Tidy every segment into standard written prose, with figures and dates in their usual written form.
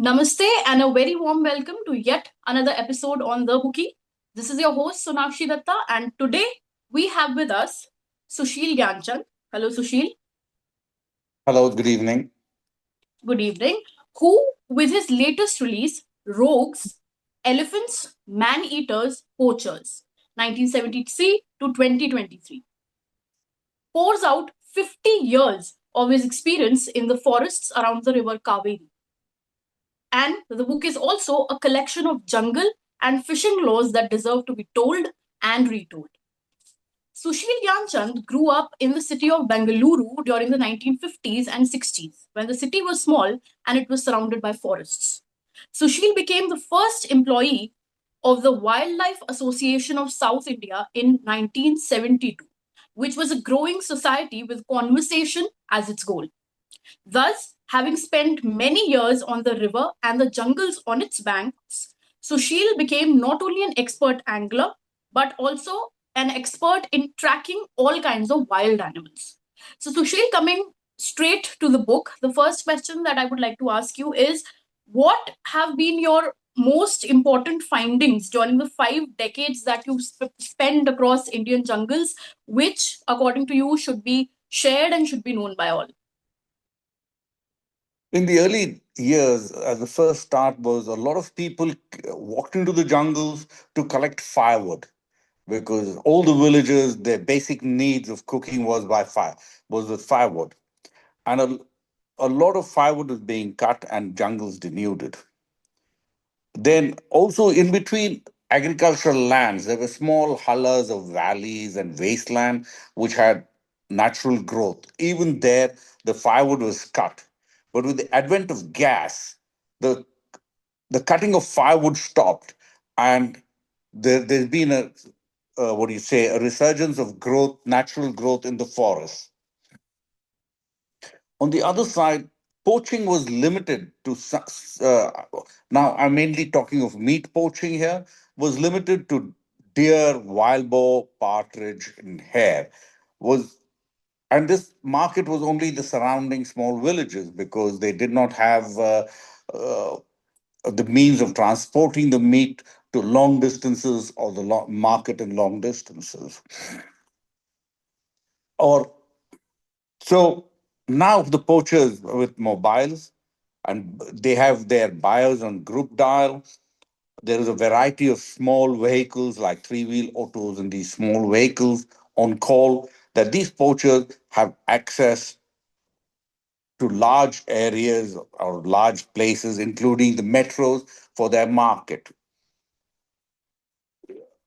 Namaste and a very warm welcome to yet another episode on The Bookie. This is your host Sonakshi Datta, and today we have with us Susheel Gyanchand. Hello Susheel, Hello, good evening. good evening. Who, with his latest release, Rogues, Elephants, Man-Eaters, Poachers, 1973 to 2023, pours out 50 years of his experience in the forests around the River Kaveri. And the book is also a collection of jungle and fishing laws that deserve to be told and retold. Sushil Gyanchand grew up in the city of Bengaluru during the 1950s and 60s, when the city was small and it was surrounded by forests. Sushil became the first employee of the Wildlife Association of South India in 1972, which was a growing society with conservation as its goal. Thus, having spent many years on the river and the jungles on its banks, Sushil became not only an expert angler, but also an expert in tracking all kinds of wild animals. So, Sushil, coming straight to the book, the first question that I would like to ask you is what have been your most important findings during the 5 decades that you spent across Indian jungles, which, according to you, should be shared and should be known by all? In the early years, the first start was a lot of people walked into the jungles to collect firewood because all the villagers, their basic needs of cooking was by fire, was with firewood. And a lot of firewood was being cut and jungles denuded. Then also in between agricultural lands, there were small hullahs of valleys and wasteland which had natural growth. Even there, the firewood was cut. But with the advent of gas, the the cutting of firewood stopped, and there's been a what do you say, a resurgence of growth, natural growth in the forest. On the other side, poaching was limited to now I'm mainly talking of meat poaching here, was limited to deer, wild boar, partridge, and hare. Was and this market was only the surrounding small villages because they did not have uh, the means of transporting the meat to long distances or the market in long distances. Or so now the poachers with mobiles and they have their buyers on group dial. There is a variety of small vehicles like three-wheel autos and these small vehicles on call that these poachers have access to large areas or large places, including the metros, for their market.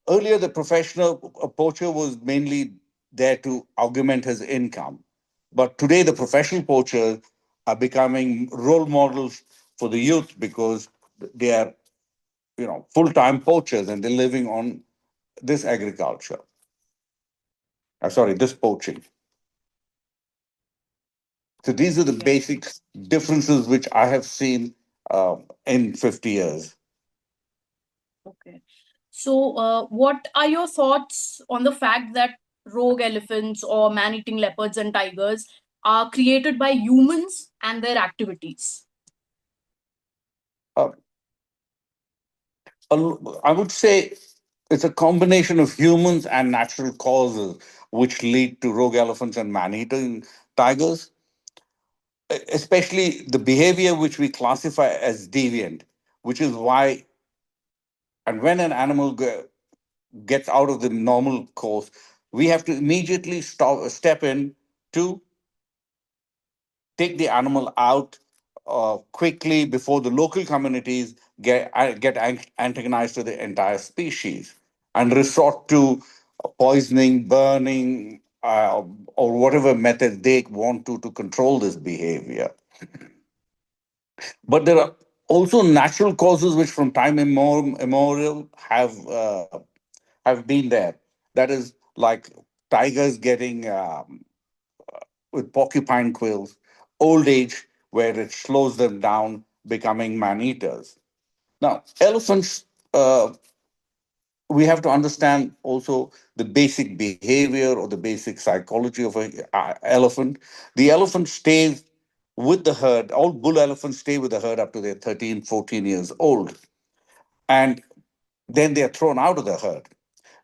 Earlier, the professional poacher was mainly there to augment his income. But today, the professional poachers are becoming role models for the youth because they are, full-time poachers and they're living on this agriculture. Sorry, this poaching. So these are the Okay. basic differences which I have seen in 50 years. Okay. So, what are your thoughts on the fact that rogue elephants or man eating leopards and tigers are created by humans and their activities? Uh, I would say it's a combination of humans and natural causes which lead to rogue elephants and man-eating tigers, especially the behavior which we classify as deviant, which is why, and when an animal gets out of the normal course, we have to immediately step in to take the animal out quickly before the local communities get antagonized to the entire species and resort to poisoning, burning, or whatever method they want to control this behavior. But there are also natural causes which, from time immemorial, have been there. That is like tigers getting with porcupine quills, old age, where it slows them down, becoming man eaters. Now, elephants, we have to understand also the basic behavior or the basic psychology of an elephant. The elephant stays with the herd. All bull elephants stay with the herd up to they're 13, 14 years old. And then they're thrown out of the herd.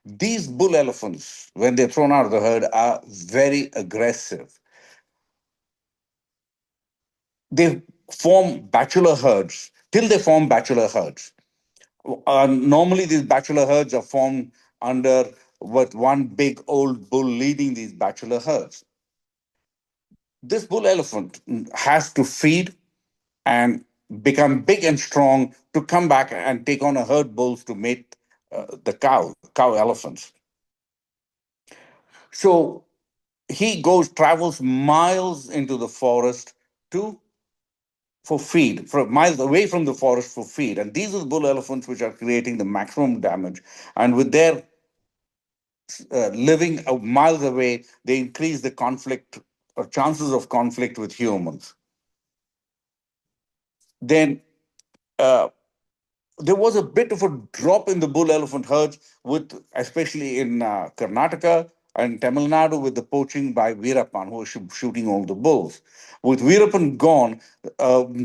These bull elephants, when they're thrown out of the herd, are very aggressive. They form bachelor herds till they form bachelor herds. Normally, these bachelor herds are formed under with one big old bull leading these bachelor herds. This bull elephant has to feed and become big and strong to come back and take on a herd bulls to mate the cow elephants. So he travels miles into the forest to for feed, from miles away from the forest for feed. And these are the bull elephants which are creating the maximum damage. And with their living miles away, they increase the conflict or chances of conflict with humans. Then uh, there was a bit of a drop in the bull elephant herds, with especially in Karnataka and Tamil Nadu, with the poaching by Veerappan, who was shooting all the bulls. With Veerappan gone,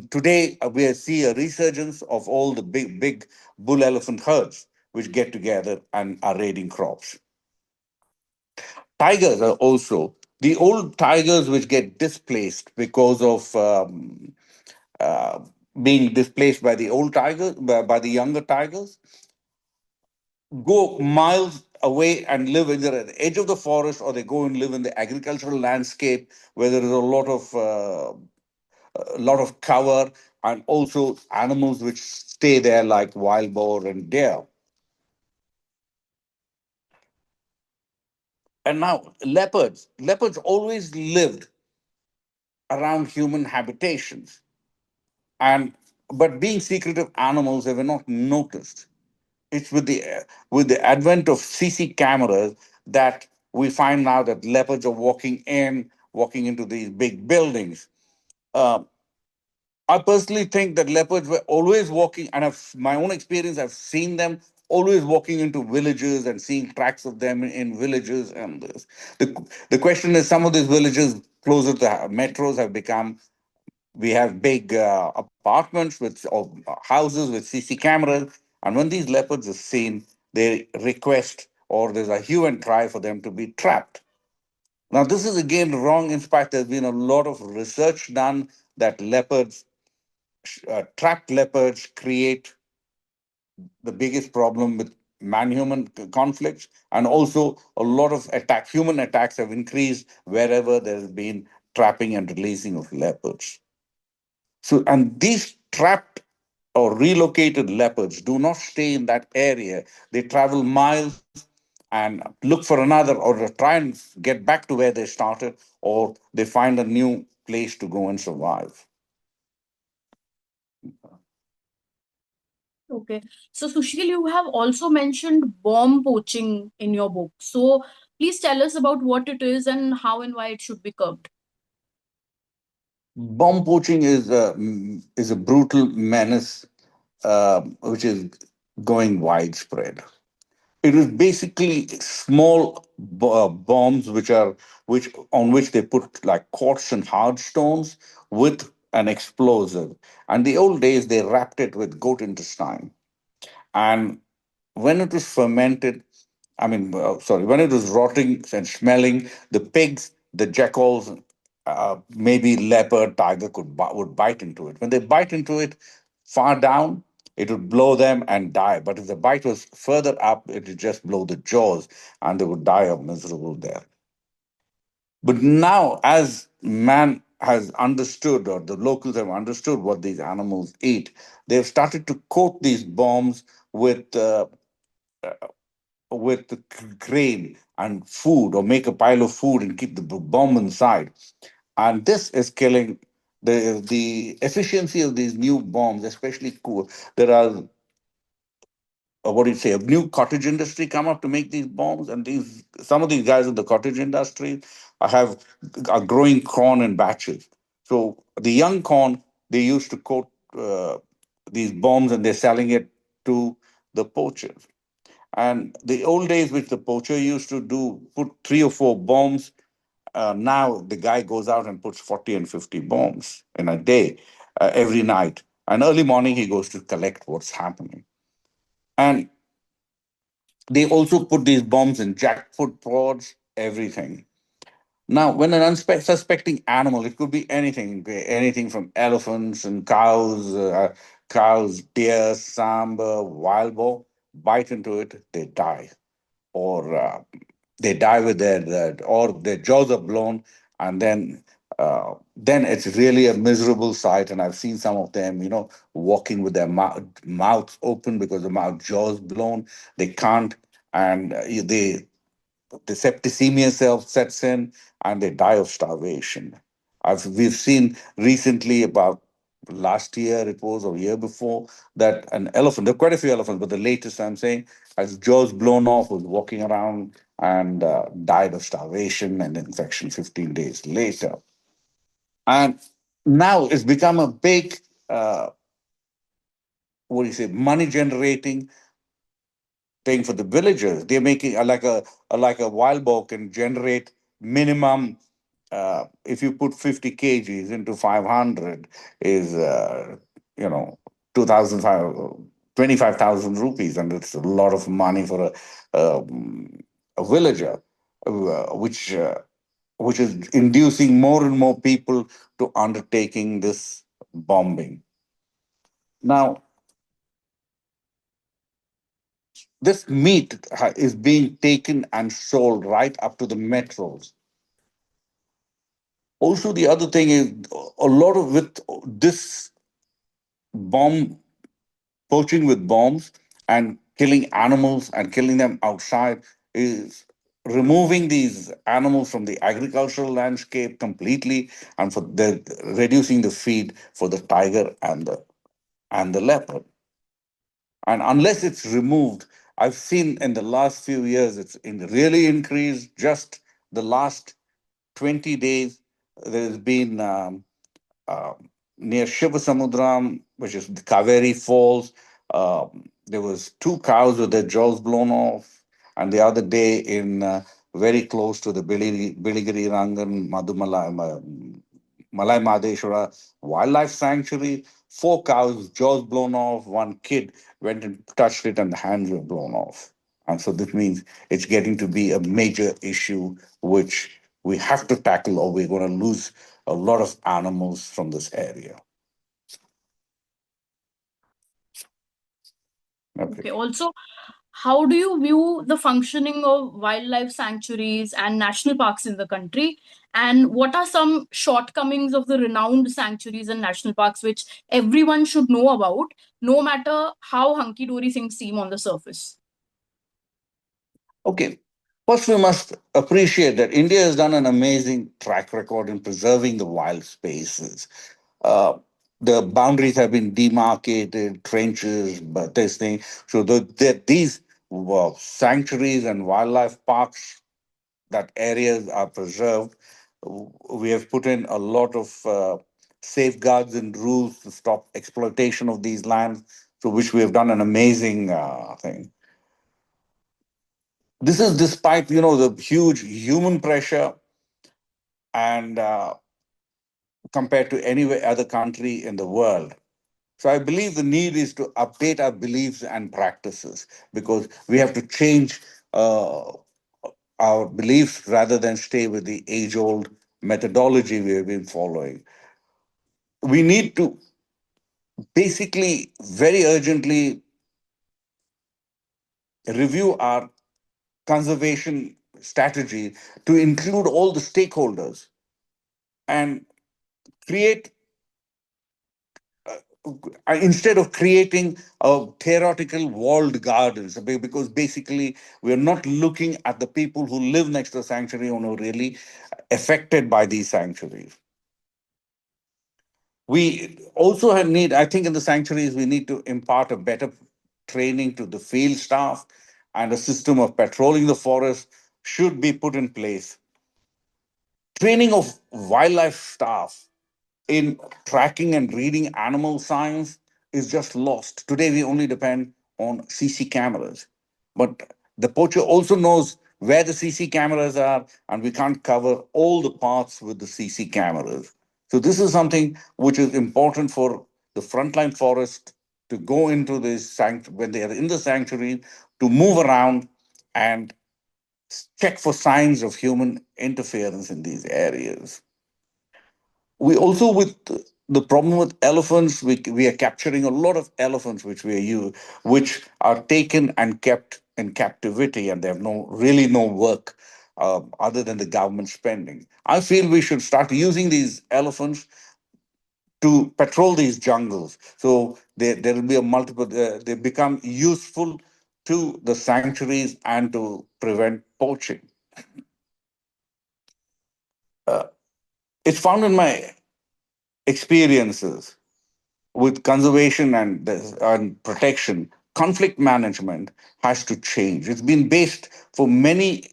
today we see a resurgence of all the big bull elephant herds which get together and are raiding crops. Tigers are also the old tigers which get displaced because of uh, being displaced by the old tigers, by the younger tigers, go miles away and live either at the edge of the forest, or they go and live in the agricultural landscape where there is a lot of cover, and also animals which stay there like wild boar and deer. And now leopards always lived around human habitations, and but being secretive animals, they were not noticed. It's with the advent of CC cameras that we find now that leopards are walking into these big buildings. Uh, I personally think that leopards were always walking, and I've my own experience. I've seen them always walking into villages and seeing tracks of them in villages. And the question is, some of these villages closer to metros have become. We have big apartments with or houses with CC cameras, and when these leopards are seen, they request, or there's a hue and cry for them to be trapped. Now, this is again wrong. In fact, there's been a lot of research done that trapped leopards create the biggest problem with man-human conflicts, and also a lot of human attacks have increased wherever there's been trapping and releasing of leopards. So, and these trapped or relocated leopards do not stay in that area. They travel miles and look for another, or try and get back to where they started, or they find a new place to go and survive. Okay. So, Sushil, you have also mentioned bomb poaching in your book. So, please tell us about what it is and how and why it should be curbed. Bomb poaching is a brutal menace which is going widespread. It is basically small bombs which on which they put like quartz and hard stones with an explosive. And the old days they wrapped it with goat intestine. And when it was fermented, sorry, when it was rotting and smelling, the pigs, the jackals, maybe leopard, tiger would bite into it. When they bite into it far down, it would blow them and die. But if the bite was further up, it would just blow the jaws, and they would die of miserable death. But now, as man has understood, or the locals have understood what these animals eat, they've started to coat these bombs with grain and food, or make a pile of food and keep the bomb inside. And this is killing the efficiency of these new bombs, especially cool. There are what do you say, a new cottage industry come up to make these bombs, and these some of these guys in the cottage industry have are growing corn in batches. So the young corn, they used to coat these bombs, and they're selling it to the poachers. And the old days, which the poacher used to do, put three or four bombs Now the guy goes out and puts 40 and 50 bombs in a day, every night. And early morning, he goes to collect what's happening. And they also put these bombs in jackfruit pods, everything. Now, when an unsuspecting animal, it could be anything from elephants and cows, deer, sambar, wild boar, bite into it, they die. Or they die with or their jaws are blown, and then it's really a miserable sight. And I've seen some of them, walking with their mouths open because the mouth jaws blown. They can't, and the septicemia self sets in, and they die of starvation. We've seen recently, about last year it was, or year before, that an elephant, there are quite a few elephants, but the latest I'm saying, has jaws blown off, was walking around and died of starvation and infection 15 days later. And now it's become a big, what do you say, money generating thing for the villagers. They're making like a wild boar can generate minimum. If you put 50 kgs into 500, is you know 2,005 25,000 rupees, and it's a lot of money for a villager, which which is inducing more and more people to undertaking this bombing. Now, this meat is being taken and sold right up to the metros. Also, the other thing is, a lot of with this bomb poaching with bombs and killing animals and killing them outside is removing these animals from the agricultural landscape completely, and for the reducing the feed for the tiger and the leopard. And unless it's removed, I've seen in the last few years really increased. Just the last 20 days, there's been uh, near Shivasamudram, which is the Kaveri Falls. There was two cows with their jaws blown off, and the other day in very close to the Biligiri Rangan Malai Madeshwara Wildlife Sanctuary, four cows, jaws blown off. One kid went and touched it, and the hands were blown off. And so this means it's getting to be a major issue which we have to tackle, or we're going to lose a lot of animals from this area. Okay. Okay. Also, how do you view the functioning of wildlife sanctuaries and national parks in the country? And what are some shortcomings of the renowned sanctuaries and national parks which everyone should know about, no matter how hunky dory things seem on the surface? Okay. First, we must appreciate that India has done an amazing track record in preserving the wild spaces. Uh, the boundaries have been demarcated, trenches, but this thing. So these sanctuaries and wildlife parks, that areas are preserved. We have put in a lot of safeguards and rules to stop exploitation of these lands, to which we have done an amazing thing. This is despite the huge human pressure, and compared to any other country in the world. So I believe the need is to update our beliefs and practices, because we have to change our beliefs rather than stay with the age old methodology we have been following. We need to basically very urgently review our conservation strategy to include all the stakeholders and create instead of creating a theoretical walled gardens, because basically we are not looking at the people who live next to the sanctuary or are really affected by these sanctuaries. We also need, I think, in the sanctuaries, we need to impart a better training to the field staff, and a system of patrolling the forest should be put in place. Training of wildlife staff in tracking and reading animal signs is just lost. Today, we only depend on CC cameras. But the poacher also knows where the CC cameras are, and we can't cover all the parts with the CC cameras. So this is something which is important for the frontline forest to go into this when they are in the sanctuary, to move around and check for signs of human interference in these areas. We also, with the problem with elephants, we are capturing a lot of elephants which are taken and kept in captivity, and they have really no work other than the government spending. I feel we should start using these elephants to patrol these jungles, so there will be a multiple they become useful to the sanctuaries and to prevent poaching. It's found in my experiences with conservation and protection. Conflict management has to change. It's been based for many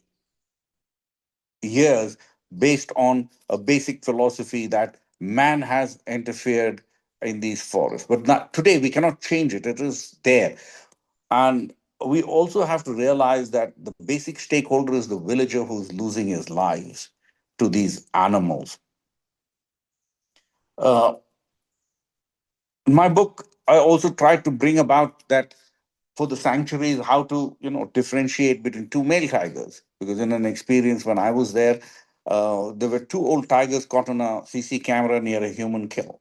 years, based on a basic philosophy that man has interfered in these forests. But not, today we cannot change it. It is there. And we also have to realize that the basic stakeholder is the villager who's losing his lives to these animals. Uh, in my book, I also tried to bring about that for the sanctuaries, how to differentiate between two male tigers, because in an experience when I was there, there were two old tigers caught on a CC camera near a human kill.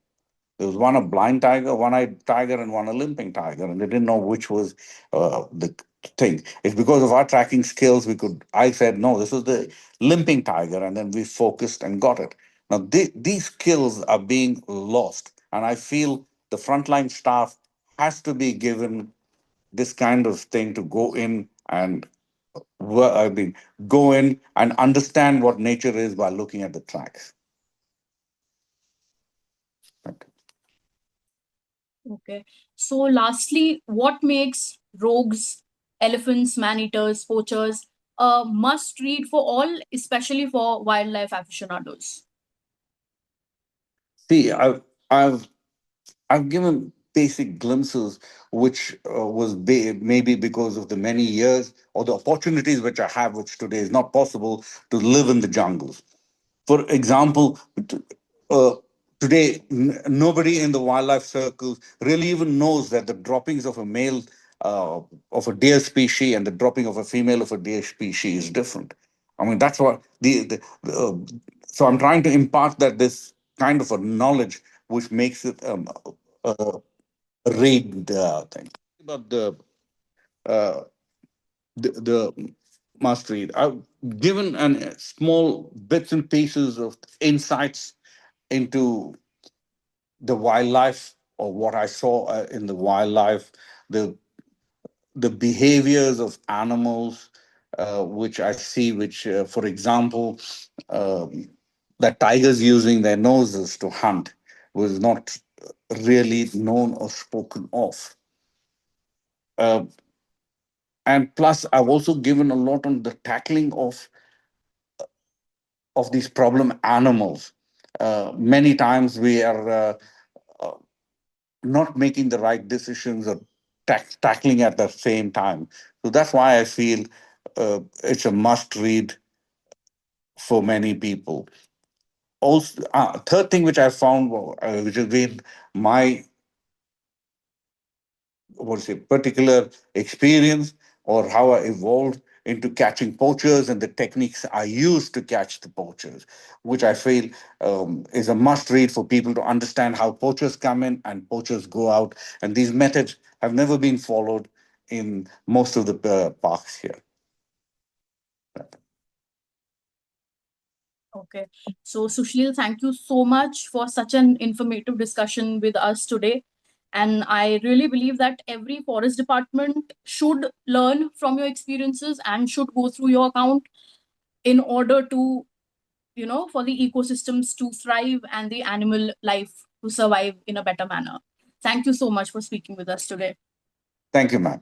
There was one a blind tiger, one-eyed tiger, and one a limping tiger, and they didn't know which was the thing. It's because of our tracking skills. I said no, this is the limping tiger, and then we focused and got it. Now these skills are being lost, and I feel the frontline staff has to be given this kind of thing to go in and I mean, go in and understand what nature is by looking at the tracks. Okay. So, lastly, what makes rogues, elephants, man-eaters, poachers a must-read for all, especially for wildlife aficionados? See, I've given basic glimpses, which maybe because of the many years or the opportunities which I have, which today is not possible to live in the jungles. For example, uh, today nobody in the wildlife circles really even knows that the droppings of a male of a deer species and the dropping of a female of a deer species is different. I mean, that's what so I'm trying to impart that this kind of a knowledge which makes it a rigged thing. About uh, the must read. I've given an small bits and pieces of insights into the wildlife, or what I saw in the wildlife, the the behaviors of animals, which I see, which, for example, um, that tigers using their noses to hunt was not really known or spoken of. Uh, and plus, I've also given a lot on the tackling of these problem animals. Many times we are uh, not making the right decisions or tackling at the same time. So that's why I feel it's a must read for many people. Also, third thing which I found, which has been my what's a particular experience, or how I evolved into catching poachers and the techniques I use to catch the poachers, which I feel is a must read for people to understand how poachers come in and poachers go out. And these methods have never been followed in most of the parks here. Okay. So, Sushil, thank you so much for such an informative discussion with us today. And I really believe that every forest department should learn from your experiences and should go through your account in order to, for the ecosystems to thrive and the animal life to survive in a better manner. Thank you so much for speaking with us today. Thank you, ma'am.